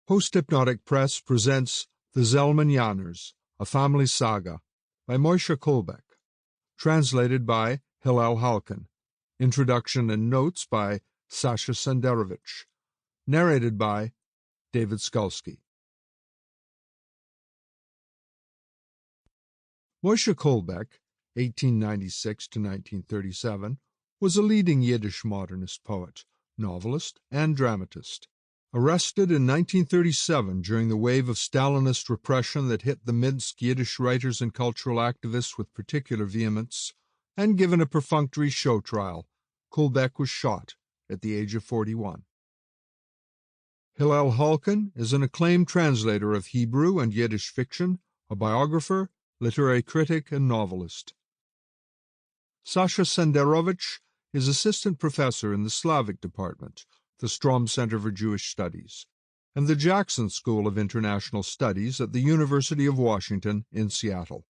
Post-Hypnotic Press presents The Zelmenyaners, A Family Saga, by Moyshe Kulback. Translated by Hillel Halkin. Introduction and notes by Sasha Senderovich. Narrated by David Skulski. Moyshe Kulback, 1896 to 1937, was a leading Yiddish modernist poet, novelist, and dramatist. Arrested in 1937 during the wave of Stalinist repression that hit the Minsk Yiddish writers and cultural activists with particular vehemence, and given a perfunctory show trial, Kulback was shot at the age of 41. Hillel Halkin is an acclaimed translator of Hebrew and Yiddish fiction, a biographer, literary critic, and novelist. Sasha Senderovich is assistant professor in the Slavic department, the Strom Center for Jewish Studies, and the Jackson School of International Studies at the University of Washington in Seattle.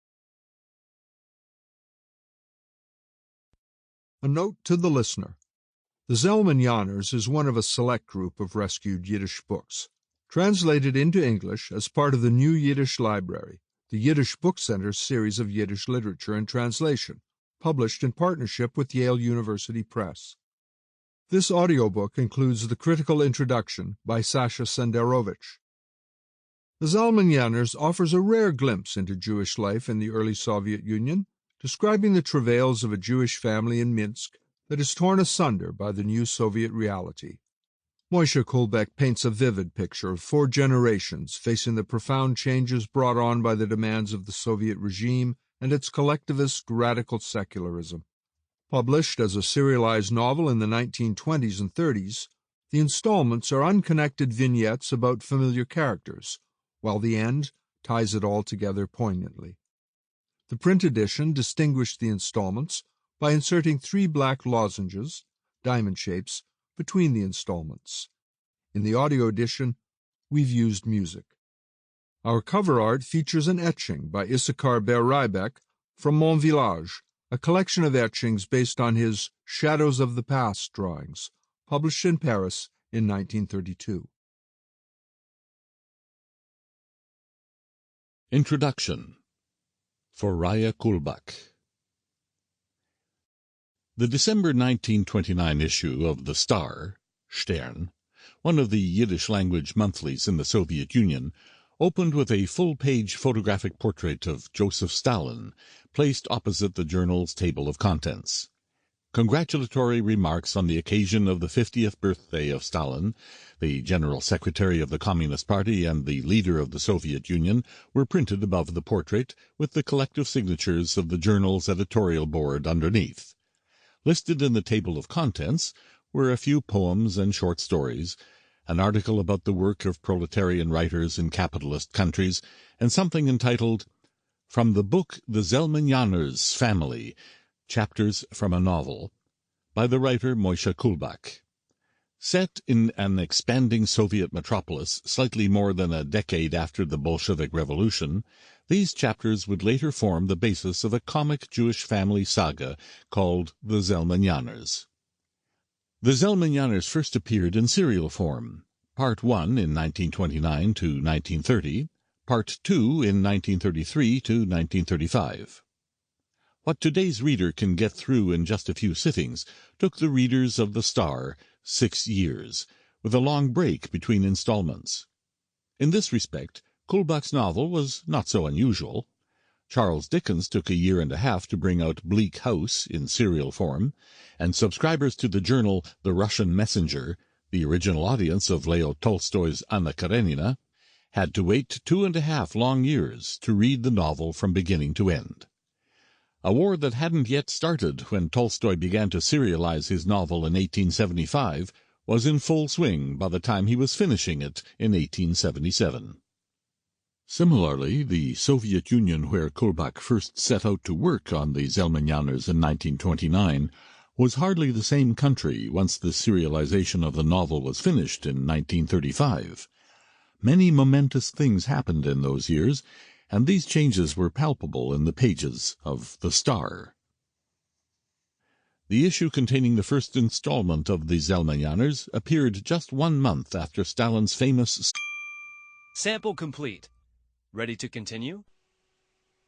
A note to the listener. The Zelmenyaners is one of a select group of rescued Yiddish books, translated into English as part of the New Yiddish Library, the Yiddish Book Center's series of Yiddish literature and translation, published in partnership with Yale University Press. This audiobook includes the critical introduction by Sasha Senderovich. The Zelmenyaners offers a rare glimpse into Jewish life in the early Soviet Union, describing the travails of a Jewish family in Minsk that is torn asunder by the new Soviet reality. Moyshe Kulback paints a vivid picture of 4 generations facing the profound changes brought on by the demands of the Soviet regime and its collectivist radical secularism. Published as a serialized novel in the 1920s and 30s, the installments are unconnected vignettes about familiar characters, while the end ties it all together poignantly. The print edition distinguished the installments by inserting 3 black lozenges, diamond shapes, between the installments. In the audio edition, we've used music. Our cover art features an etching by Isaac Babel from Mon Village, a collection of etchings based on his Shadows of the Past drawings, published in Paris in 1932. Introduction for Moyshe Kulback. The December 1929 issue of the Star, Stern, one of the Yiddish-language monthlies in the Soviet Union, opened with a full-page photographic portrait of Joseph Stalin, placed opposite the journal's table of contents. Congratulatory remarks on the occasion of the 50th birthday of Stalin, the General Secretary of the Communist Party and the leader of the Soviet Union, were printed above the portrait, with the collective signatures of the journal's editorial board underneath. Listed in the table of contents were a few poems and short stories, an article about the work of proletarian writers in capitalist countries, and something entitled, From the Book The Zelmenyaners Family, Chapters from a Novel, by the writer Moyshe Kulback. Set in an expanding Soviet metropolis slightly more than a decade after the Bolshevik Revolution, these chapters would later form the basis of a comic Jewish family saga called The Zelmenyaners. The Zelmenyaners first appeared in serial form, Part 1 in 1929 to 1930, Part 2 in 1933 to 1935. What today's reader can get through in just a few sittings took the readers of the Star 6 years, with a long break between installments. In this respect, Kulback's novel was not so unusual. Charles Dickens took a year and a half to bring out Bleak House in serial form, and subscribers to the journal The Russian Messenger, the original audience of Leo Tolstoy's Anna Karenina, had to wait 2.5 long years to read the novel from beginning to end. A war that hadn't yet started when Tolstoy began to serialize his novel in 1875 was in full swing by the time he was finishing it in 1877. Similarly, the Soviet Union where Kulback first set out to work on the Zelmenyaners in 1929 was hardly the same country once the serialization of the novel was finished in 1935. Many momentous things happened in those years, and these changes were palpable in the pages of The Star. The issue containing the first installment of the Zelmenyaners appeared just 1 month after Stalin's famous Sample complete. Ready to continue?